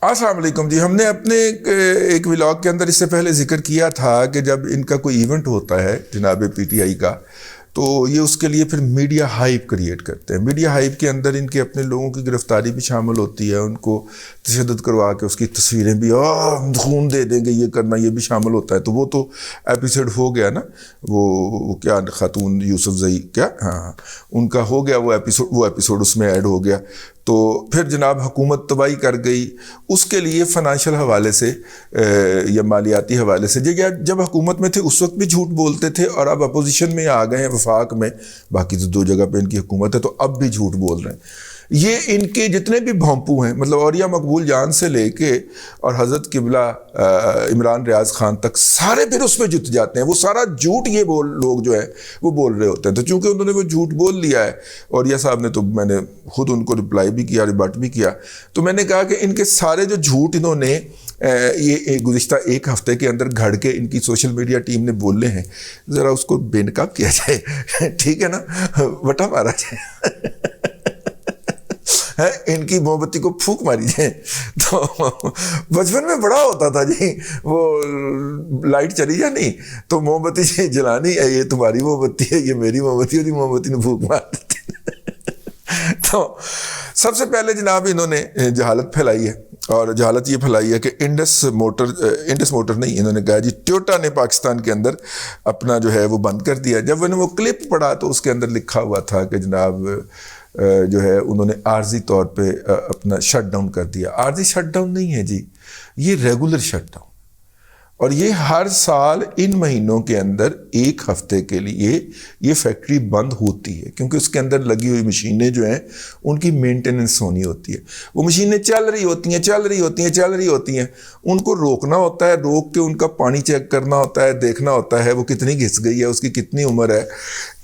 السلام علیکم جی. ہم نے اپنے ایک ولاگ کے اندر اس سے پہلے ذکر کیا تھا کہ جب ان کا کوئی ایونٹ ہوتا ہے جناب پی ٹی آئی کا، تو یہ اس کے لیے پھر میڈیا ہائپ کریٹ کرتے ہیں. میڈیا ہائپ کے اندر ان کے اپنے لوگوں کی گرفتاری بھی شامل ہوتی ہے، ان کو تشدد کروا کے اس کی تصویریں بھی خون دے دیں گے، یہ کرنا، یہ بھی شامل ہوتا ہے. تو وہ تو ایپیسوڈ ہو گیا نا، وہ کیا خاتون یوسف زئی کیا ان کا ہو گیا وہ ایپیسوڈ اس میں ایڈ ہو گیا. تو پھر جناب حکومت تباہی کر گئی اس کے لیے فائنینشیل حوالے سے یا مالیاتی حوالے سے. جب حکومت میں تھے اس وقت بھی جھوٹ بولتے تھے، اور اب اپوزیشن میں آ گئے ہیں وفاق میں، باقی تو دو جگہ پہ ان کی حکومت ہے، تو اب بھی جھوٹ بول رہے ہیں. یہ ان کے جتنے بھی بھونپو ہیں، مطلب اولیاء مقبول جان سے لے کے اور حضرت قبلہ عمران ریاض خان تک، سارے پھر اس میں جت جاتے ہیں. وہ سارا جھوٹ یہ لوگ جو ہیں وہ بول رہے ہوتے ہیں. تو چونکہ انہوں نے وہ جھوٹ بول لیا ہے، اولیاء صاحب نے، تو میں نے خود ان کو رپلائی بھی کیا، ریبٹ بھی کیا. تو میں نے کہا کہ ان کے سارے جو جھوٹ انہوں نے یہ گزشتہ ایک ہفتے کے اندر گھڑ کے ان کی سوشل میڈیا ٹیم نے بولے ہیں، ذرا اس کو بے نقاب کیا جائے. ٹھیک ہے نا، وٹا مارا جائے، ان کی موم بتی کو پھونک ماری جائے. تو بچپن میں بڑا ہوتا تھا جی، وہ لائٹ چلی جانی تو موم بتی جلانی ہے، یہ تمہاری موم بتی ہے، یہ میری موم بتی ہے، اور موم بتی نے پھونک مار دیتی. تو سب سے پہلے جناب انہوں نے جہالت پھیلائی ہے، اور جہالت یہ پھیلائی ہے کہ انڈس موٹر نہیں، انہوں نے کہا جی ٹویوٹا نے پاکستان کے اندر اپنا جو ہے وہ بند کر دیا. جب انہوں نے وہ کلپ پڑھا تو اس کے اندر لکھا ہوا تھا کہ جناب جو ہے انہوں نے عارضی طور پہ اپنا شٹ ڈاؤن کر دیا. عارضی شٹ ڈاؤن نہیں ہے جی، یہ ریگولر شٹ ڈاؤن، اور یہ ہر سال ان مہینوں کے اندر ایک ہفتے کے لیے یہ فیکٹری بند ہوتی ہے، کیونکہ اس کے اندر لگی ہوئی مشینیں جو ہیں ان کی مینٹیننس ہونی ہوتی ہے. وہ مشینیں چل رہی ہوتی ہیں، ان کو روکنا ہوتا ہے، روک کے ان کا پانی چیک کرنا ہوتا ہے، دیکھنا ہوتا ہے وہ کتنی گھس گئی ہے، اس کی کتنی عمر ہے.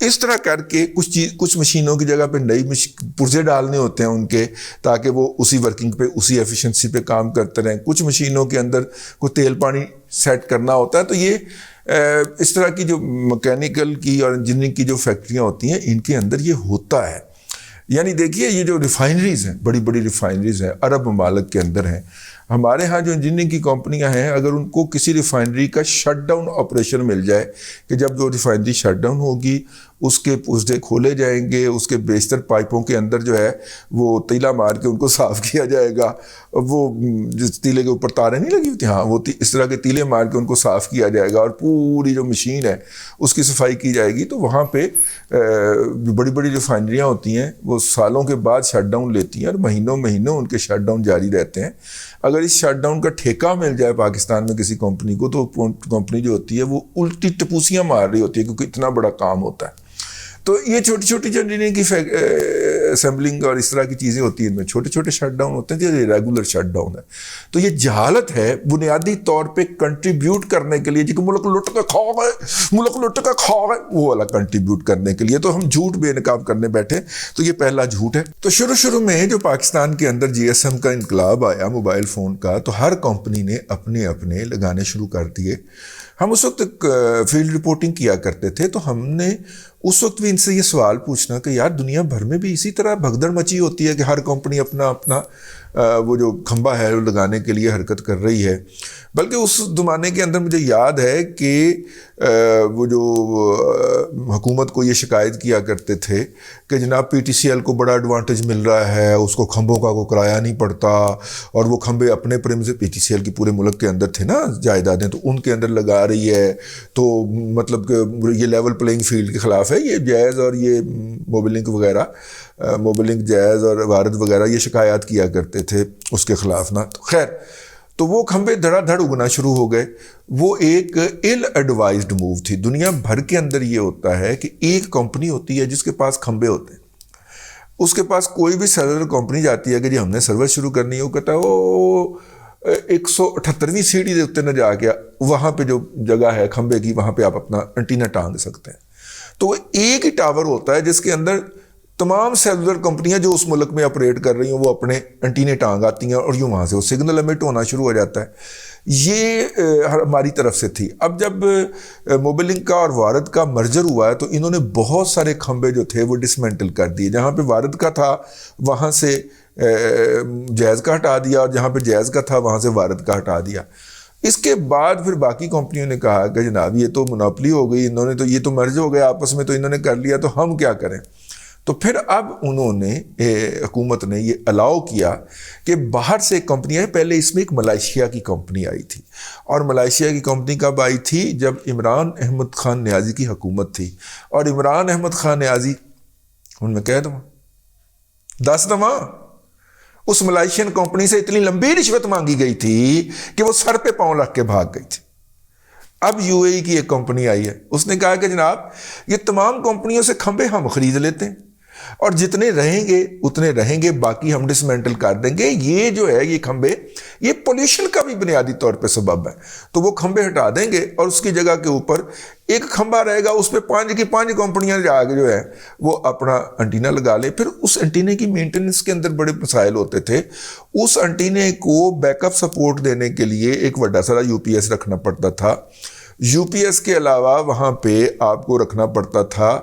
اس طرح کر کے کچھ مشینوں کی جگہ پہ نئی پرزے ڈالنے ہوتے ہیں ان کے، تاکہ وہ اسی ورکنگ پہ، اسی ایفیشنسی پہ کام کرتے رہیں. کچھ مشینوں کے اندر کوئی تیل پانی سیٹ کرنا ہوتا ہے. تو یہ اس طرح کی جو مکینیکل کی اور انجینئرنگ کی جو فیکٹریاں ہوتی ہیں ان کے اندر یہ ہوتا ہے. یعنی دیکھیے یہ جو ریفائنریز ہیں، بڑی بڑی ریفائنریز ہیں، عرب ممالک کے اندر ہیں. ہمارے ہاں جو انجینئرنگ کی کمپنیاں ہیں، اگر ان کو کسی ریفائنری کا شٹ ڈاؤن آپریشن مل جائے کہ جب جو ریفائنری شٹ ڈاؤن ہوگی اس کے پرزے کھولے جائیں گے، اس کے بیشتر پائپوں کے اندر جو ہے وہ تیلا مار کے ان کو صاف کیا جائے گا. وہ جس تیلے کے اوپر تاریں نہیں لگی ہوتی، ہاں وہ اس طرح کے تیلے مار کے ان کو صاف کیا جائے گا، اور پوری جو مشین ہے اس کی صفائی کی جائے گی. تو وہاں پہ بڑی بڑی ریفائنریاں ہوتی ہیں، وہ سالوں کے بعد شٹ ڈاؤن لیتی ہیں، اور مہینوں ان کے شٹ ڈاؤن جاری رہتے ہیں. اگر اس شٹ ڈاؤن کا ٹھیکہ مل جائے پاکستان میں کسی کمپنی کو، تو کمپنی جو ہوتی ہے وہ الٹی ٹپوسیاں مار رہی ہوتی ہے، کیونکہ اتنا بڑا کام ہوتا ہے. تو یہ چھوٹی چھوٹی جو انجینئرنگ کی اسمبلنگ اور اس طرح کی چیزیں ہوتی ہیں، ان میں چھوٹے چھوٹے شٹ ڈاؤن ہوتے ہیں، یہ ریگولر شٹ ڈاؤن ہے. تو یہ جہالت ہے بنیادی طور پہ کنٹریبیوٹ کرنے کے لیے، جی کہ ملک لٹ کے کھا گئے، وہ والا کنٹریبیوٹ کرنے کے لیے. تو ہم جھوٹ بے نقاب کرنے بیٹھے. تو یہ پہلا جھوٹ ہے. تو شروع میں جو پاکستان کے اندر جی ایس ایم کا انقلاب آیا موبائل فون کا، تو ہر کمپنی نے اپنے لگانے شروع کر دیے. ہم اس وقت فیلڈ رپورٹنگ کیا کرتے تھے، تو ہم نے اس وقت بھی ان سے یہ سوال پوچھنا کہ یار دنیا بھر میں بھی اسی طرح بھگدڑ مچی ہوتی ہے کہ ہر کمپنی اپنا وہ جو کھمبا ہے وہ لگانے کے لیے حرکت کر رہی ہے. بلکہ اس زمانے کے اندر مجھے یاد ہے کہ وہ جو حکومت کو یہ شکایت کیا کرتے تھے کہ جناب پی ٹی سی ایل کو بڑا ایڈوانٹیج مل رہا ہے، اس کو کھمبوں کا کوئی کرایہ نہیں پڑتا، اور وہ کھمبے اپنے Prim's P T C L کی پورے ملک کے اندر تھے نا جائیدادیں، تو ان کے اندر لگا رہی ہے. تو مطلب کہ یہ لیول پلینگ فیلڈ کے خلاف ہے یہ جائز، اور یہ موبلنک وغیرہ، موبلنک جائز اور وارد وغیرہ یہ شکایات کیا کرتے تھے اس کے خلاف نا. خیر، تو وہ کھمبے دھڑا دھڑ اگنا شروع ہو گئے. وہ ایک ایل ایڈوائزڈ موو تھی. دنیا بھر کے اندر یہ ہوتا ہے کہ ایک کمپنی ہوتی ہے جس کے پاس کھمبے ہوتے ہیں، اس کے پاس کوئی بھی سرور کمپنی جاتی ہے کہ جی ہم نے سروس شروع کرنی ہے، وہ کہتا ہے وہ 178ویں سیڑھی دے اتنے نہ جا کے وہاں پہ جو جگہ ہے کھمبے کی، وہاں پہ آپ اپنا انٹینا ٹانگ سکتے ہیں. تو وہ ایک ہی ٹاور ہوتا ہے جس کے اندر تمام سیلولر کمپنیاں جو اس ملک میں آپریٹ کر رہی ہیں وہ اپنے انٹینے ٹانگ آتی ہیں، اور یوں وہاں سے وہ سگنل ایمٹ ہونا شروع ہو جاتا ہے. یہ ہماری طرف سے تھی. اب جب موبلنک کا اور وارد کا مرجر ہوا ہے تو انہوں نے بہت سارے کھمبے جو تھے وہ ڈسمینٹل کر دیے. جہاں پہ وارد کا تھا وہاں سے جائز کا ہٹا دیا اور جہاں پہ جائز کا تھا وہاں سے وارد کا ہٹا دیا. اس کے بعد پھر باقی کمپنیوں نے کہا کہ جناب یہ تو منوپلی ہو گئی, انہوں نے تو یہ تو مرج ہو گیا آپس میں, تو انہوں نے کر لیا تو ہم کیا کریں. تو پھر اب انہوں نے حکومت نے یہ الاؤ کیا کہ باہر سے ایک کمپنی آئی. پہلے اس میں ایک ملائیشیا کی کمپنی آئی تھی, اور ملائیشیا کی کمپنی کب آئی تھی؟ جب عمران احمد خان نیازی کی حکومت تھی. اور عمران احمد خان نیازی, ان میں کہہ دوں 10 دفعہ اس ملائیشین کمپنی سے اتنی لمبی رشوت مانگی گئی تھی کہ وہ سر پہ پاؤں رکھ کے بھاگ گئی تھی. اب یو اے ای کی ایک کمپنی آئی ہے, اس نے کہا کہ جناب یہ تمام کمپنیوں سے کھمبے ہم خرید لیتے ہیں اور جتنے رہیں گے اتنے رہیں گے, باقی ہم ڈسمینٹل کر دیں گے. یہ جو ہے یہ کھمبے یہ پولیوشن کا بھی بنیادی طور پہ سبب ہے, تو وہ کھمبے ہٹا دیں گے اور اس کی جگہ کے اوپر ایک کھمبا رہے گا, اس پہ 5 کمپنیاں جا کے جو ہے وہ اپنا انٹینا لگا لے. پھر اس انٹینے کی مینٹیننس کے اندر بڑے مسائل ہوتے تھے. اس انٹینے کو بیک اپ سپورٹ دینے کے لیے ایک بڑا سارا یو پی ایس رکھنا پڑتا تھا. یو پی ایس کے علاوہ وہاں پہ آپ کو رکھنا پڑتا تھا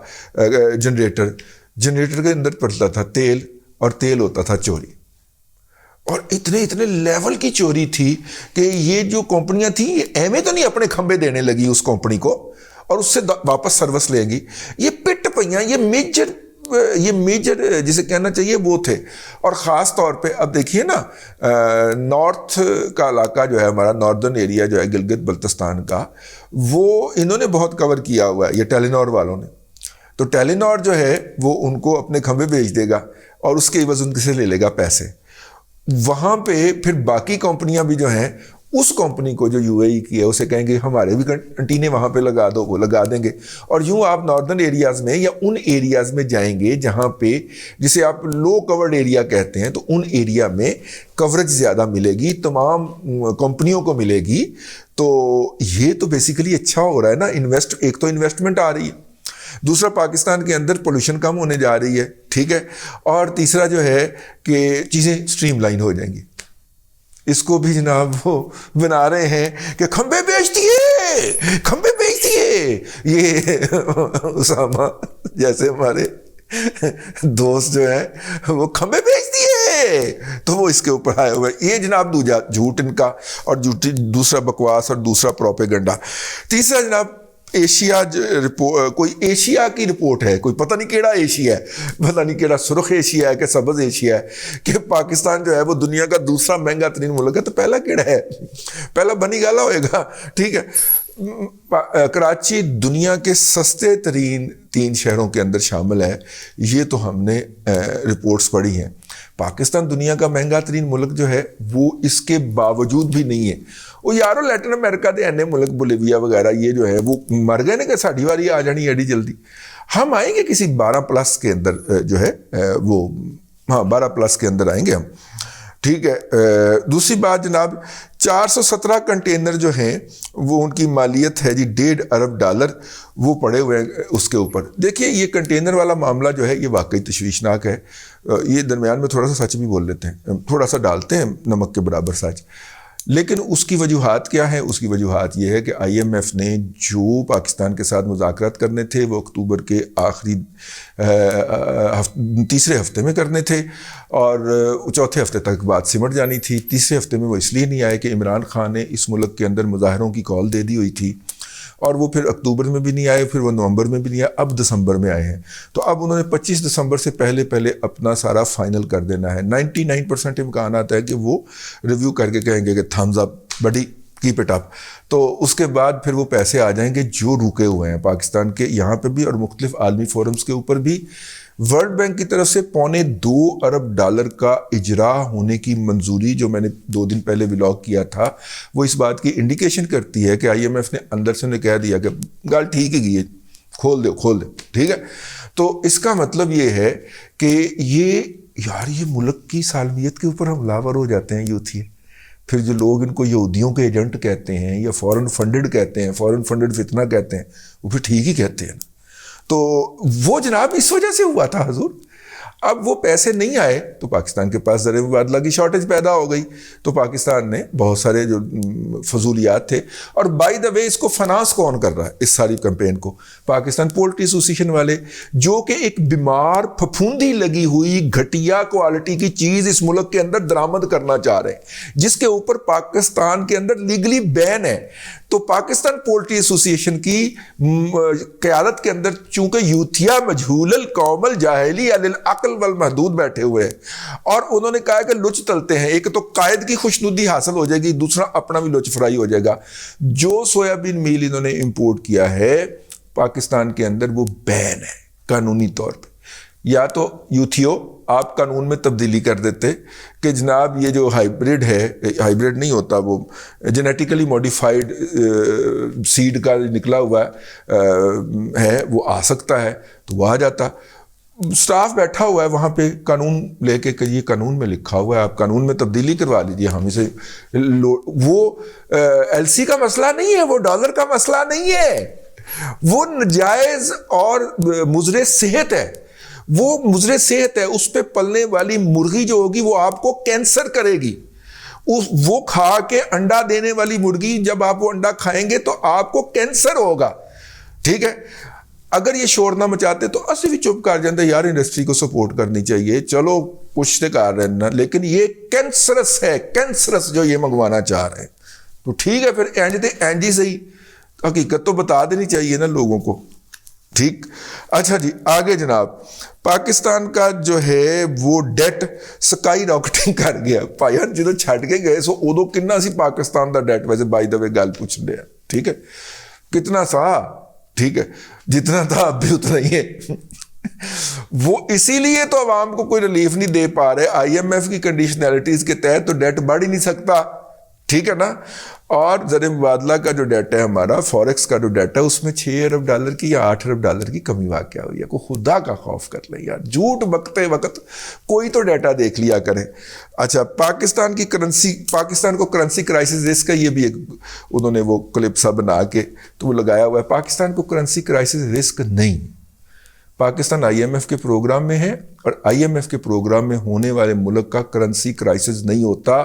جنریٹر کے اندر پڑتا تھا تیل, اور تیل ہوتا تھا چوری. اور اتنے لیول کی چوری تھی کہ یہ جو کمپنیاں تھیں یہ ایویں تو نہیں اپنے کھمبے دینے لگی اس کمپنی کو اور اس سے واپس سروس لیں گی. یہ پٹ پئیاں, یہ میجر جسے کہنا چاہیے وہ تھے. اور خاص طور پہ اب دیکھیے نا, نارتھ کا علاقہ جو ہے ہمارا, ناردرن ایریا جو ہے گلگت بلتستان کا, وہ انہوں نے بہت کور کیا ہوا ہے یہ ٹیلی نار والوں نے. تو ٹیلی نار جو ہے وہ ان کو اپنے کھمبے بیچ دے گا اور اس کے عوض ان سے لے لے گا پیسے. وہاں پہ پھر باقی کمپنیاں بھی جو ہیں اس کمپنی کو جو یو اے ای کی ہے اسے کہیں گے ہمارے بھی انٹینے وہاں پہ لگا دو, وہ لگا دیں گے. اور یوں آپ ناردرن ایریاز میں یا ان ایریاز میں جائیں گے جہاں پہ جسے آپ لو کورڈ ایریا کہتے ہیں, تو ان ایریا میں کوریج زیادہ ملے گی, تمام کمپنیوں کو ملے گی. تو یہ تو بیسیکلی اچھا ہو رہا ہے نا. ایک تو انویسٹمنٹ آ رہی ہے, دوسرا پاکستان کے اندر پولوشن کم ہونے جا رہی ہے, ٹھیک ہے, اور تیسرا جو ہے کہ چیزیں اسٹریم لائن ہو جائیں گی. اس کو بھی جناب وہ بنا رہے ہیں کہ کھمبے بیچ دیے. یہ اسامہ جیسے ہمارے دوست جو ہیں وہ کھمبے بیچ دیے, تو وہ اس کے اوپر آئے ہوئے. یہ جناب جھوٹ ان کا, اور دوسرا بکواس اور دوسرا پروپیگنڈا. تیسرا جناب ایشیا کوئی ایشیا کی رپورٹ ہے, کوئی پتہ نہیں کیڑا ایشیا ہے, پتہ نہیں کیڑا سرخ ایشیا ہے کہ سبز ایشیا ہے, کہ پاکستان جو ہے وہ دنیا کا دوسرا مہنگا ترین ملک ہے. تو پہلا کیڑا ہے؟ پہلا بنی گالا ہوئے گا, ٹھیک ہے. کراچی دنیا کے سستے ترین 3 شہروں کے اندر شامل ہے, یہ تو ہم نے رپورٹس پڑھی ہیں. پاکستان دنیا کا مہنگا ترین ملک جو ہے وہ اس کے باوجود بھی نہیں ہے. وہ یارو لیٹن امریکہ دے اینے ملک بولیویا وغیرہ یہ جو ہے وہ مر گئے نا کہ ساڑھی واری آ جانی ایڈی جلدی. ہم آئیں گے کسی 12+ کے اندر جو ہے وہ, ہاں 12+ کے اندر آئیں گے ہم, ٹھیک ہے. دوسری بات جناب 417 کنٹینر جو ہیں وہ ان کی مالیت ہے جی $1.5 ارب, وہ پڑے ہوئے ہیں اس کے اوپر. دیکھیے یہ کنٹینر والا معاملہ جو ہے یہ واقعی تشویشناک ہے. یہ درمیان میں تھوڑا سا سچ بھی بول لیتے ہیں, تھوڑا سا ڈالتے ہیں نمک کے برابر سچ. لیکن اس کی وجوہات کیا ہیں؟ اس کی وجوہات یہ ہے کہ آئی ایم ایف نے جو پاکستان کے ساتھ مذاکرات کرنے تھے وہ اکتوبر کے آخری تیسرے ہفتے میں کرنے تھے, اور چوتھے ہفتے تک بات سمٹ جانی تھی. تیسرے ہفتے میں وہ اس لیے نہیں آئے کہ عمران خان نے اس ملک کے اندر مظاہروں کی کال دے دی ہوئی تھی, اور وہ پھر اکتوبر میں بھی نہیں آئے, پھر وہ نومبر میں بھی نہیں آئے, اب دسمبر میں آئے ہیں. تو اب انہوں نے 25 دسمبر سے پہلے اپنا سارا فائنل کر دینا ہے. 99% امکانات ہے کہ وہ ریویو کر کے کہیں گے کہ تھمز اپ بڑی, کیپ اٹ اپ. تو اس کے بعد پھر وہ پیسے آ جائیں گے جو رکے ہوئے ہیں پاکستان کے یہاں پہ بھی اور مختلف عالمی فورمز کے اوپر بھی. ورلڈ بینک کی طرف سے $2.25 ارب کا اجرا ہونے کی منظوری جو میں نے 2 دن پہلے ولاگ کیا تھا, وہ اس بات کی انڈیکیشن کرتی ہے کہ آئی ایم ایف نے اندر سے کہہ دیا کہ گال ٹھیک ہے, یہ کھول دے, ٹھیک ہے. تو اس کا مطلب یہ ہے کہ یہ ملک کی سالمیت کے اوپر حملہ آور ہو جاتے ہیں یوتھی. پھر جو لوگ ان کو یہودیوں کے ایجنٹ کہتے ہیں یا فورن فنڈڈ کہتے ہیں, فورن فنڈڈ فتنہ کہتے ہیں, وہ پھر ٹھیک ہی کہتے ہیں. تو وہ جناب اس وجہ سے ہوا تھا حضور. اب وہ پیسے نہیں آئے تو پاکستان کے پاس زر مبادلہ کی شارٹیج پیدا ہو گئی، تو پاکستان نے بہت سارے جو فضولیات تھے، اور بائی دا وے اس کو فنانس کون کر رہا ہے اس ساری کمپین کو؟ پاکستان پولٹری ایسوسیشن والے، جو کہ ایک بیمار پھپھوندی لگی ہوئی گھٹیا کوالٹی کی چیز اس ملک کے اندر درآمد کرنا چاہ رہے ہیں، جس کے اوپر پاکستان کے اندر لیگلی بین ہے۔ تو پاکستان پولٹری ایسوسیشن کی قیادت کے اندر چونکہ یوتھیا مجہول القوم الجاہلی للعقل والمحدود بیٹھے ہوئے ہیں، اور انہوں نے کہا کہ لچ تلتے ہیں، ایک تو قائد کی خوشنودی حاصل ہو جائے گی، دوسرا اپنا بھی لچ فرائی ہو جائے گا۔ جو سویابین میل انہوں نے امپورٹ کیا ہے پاکستان کے اندر وہ بین ہے قانونی طور پہ۔ یا تو یوتھیو آپ قانون میں تبدیلی کر دیتے کہ جناب یہ جو ہائیبریڈ ہے، ہائیبریڈ نہیں ہوتا، وہ جینیٹیکلی موڈیفائڈ سیڈ کا نکلا ہوا ہے وہ آ سکتا ہے تو وہ آ جاتا۔ سٹاف بیٹھا ہوا ہے وہاں پہ قانون لے کے کہ یہ قانون میں لکھا ہوا ہے، آپ قانون میں تبدیلی کروا لیجیے، ہم اسے وہ ایل سی کا مسئلہ نہیں ہے، وہ ڈالر کا مسئلہ نہیں ہے، وہ نجائز اور مضر صحت ہے، وہ مضر صحت ہے۔ اس پہ پلنے والی مرغی جو ہوگی وہ آپ کو کینسر کرے گی، وہ کھا کے انڈا دینے والی مرغی جب آپ وہ انڈا کھائیں گے تو آپ کو کینسر ہوگا، ٹھیک ہے۔ اگر یہ شور نہ مچاتے تو اسی بھی چپ کر جاتے، یار انڈسٹری کو سپورٹ کرنی چاہیے، چلو کچھ سے کر رہے ہیں، لیکن یہ کینسرس ہے، کینسرس جو یہ منگوانا چاہ رہے ہیں، تو ٹھیک ہے پھر اینجی صحیح، حقیقت تو بتا دینی چاہیے نا لوگوں کو، ٹھیک۔ اچھا جی آگے جناب، پاکستان کا جو ہے وہ ڈیٹ سکائی راکٹنگ کر گیا بھائی، جدو چھڈ کے گئے سو ادو کنا سی پاکستان دا ڈیٹ، ویسے بائی دا وے گل پوچھ رہے ہیں، ٹھیک ہے، کتنا سا، ٹھیک ہے، جتنا تھا اب بھی اتنا ہی ہے۔ وہ اسی لیے تو عوام کو کوئی ریلیف نہیں دے پا رہے، آئی ایم ایف کی کنڈیشنلٹیز کے تحت تو ڈیٹ بڑھ ہی نہیں سکتا، ٹھیک ہے نا۔ اور زر مبادلہ کا جو ڈیٹا ہے ہمارا، فوریکس کا جو ڈیٹا ہے، اس میں 6 ارب ڈالر کی یا 8 ارب ڈالر کی کمی واقع ہوئی ہے۔ کوئی خدا کا خوف کر لیں یار، جھوٹ بکتے وقت کوئی تو ڈیٹا دیکھ لیا کریں۔ اچھا، پاکستان کی کرنسی، پاکستان کو کرنسی کرائسس رسک کا یہ بھی ایک انہوں نے وہ کلپ سا بنا کے تو وہ لگایا ہوا ہے۔ پاکستان کو کرنسی کرائسس رسک نہیں، پاکستان آئی ایم ایف کے پروگرام میں ہے، اور آئی ایم ایف کے پروگرام میں ہونے والے ملک کا کرنسی کرائسس نہیں ہوتا۔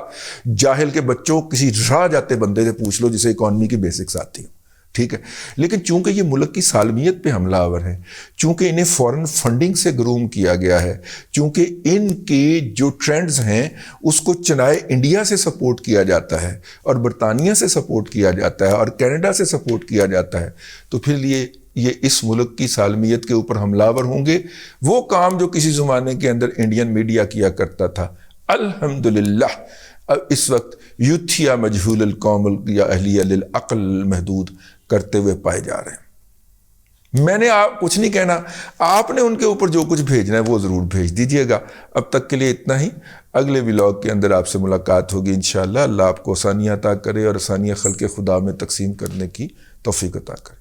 جاہل کے بچوں کسی راہ جاتے بندے سے پوچھ لو جسے اکانومی کی بیسکس آتی ہیں، ٹھیک ہے۔ لیکن چونکہ یہ ملک کی سالمیت پہ حملہ آور ہے، چونکہ انہیں فورن فنڈنگ سے گروم کیا گیا ہے، چونکہ ان کے جو ٹرینڈز ہیں اس کو چنائے انڈیا سے سپورٹ کیا جاتا ہے، اور برطانیہ سے سپورٹ کیا جاتا ہے، اور کینیڈا سے سپورٹ کیا جاتا ہے، تو پھر یہ اس ملک کی سالمیت کے اوپر حملہ آور ہوں گے۔ وہ کام جو کسی زمانے کے اندر انڈین میڈیا کیا کرتا تھا، الحمدللہ اب اس وقت یوتھیا مجہول القوم یا اہلیہ للعقل محدود کرتے ہوئے پائے جا رہے ہیں۔ میں نے آپ کچھ نہیں کہنا، آپ نے ان کے اوپر جو کچھ بھیجنا ہے وہ ضرور بھیج دیجئے گا۔ اب تک کے لیے اتنا ہی، اگلے ولاگ کے اندر آپ سے ملاقات ہوگی انشاءاللہ۔ اللہ آپ کو آسانیاں عطا کرے اور آسانیاں خلق خدا میں تقسیم کرنے کی توفیق عطا کرے۔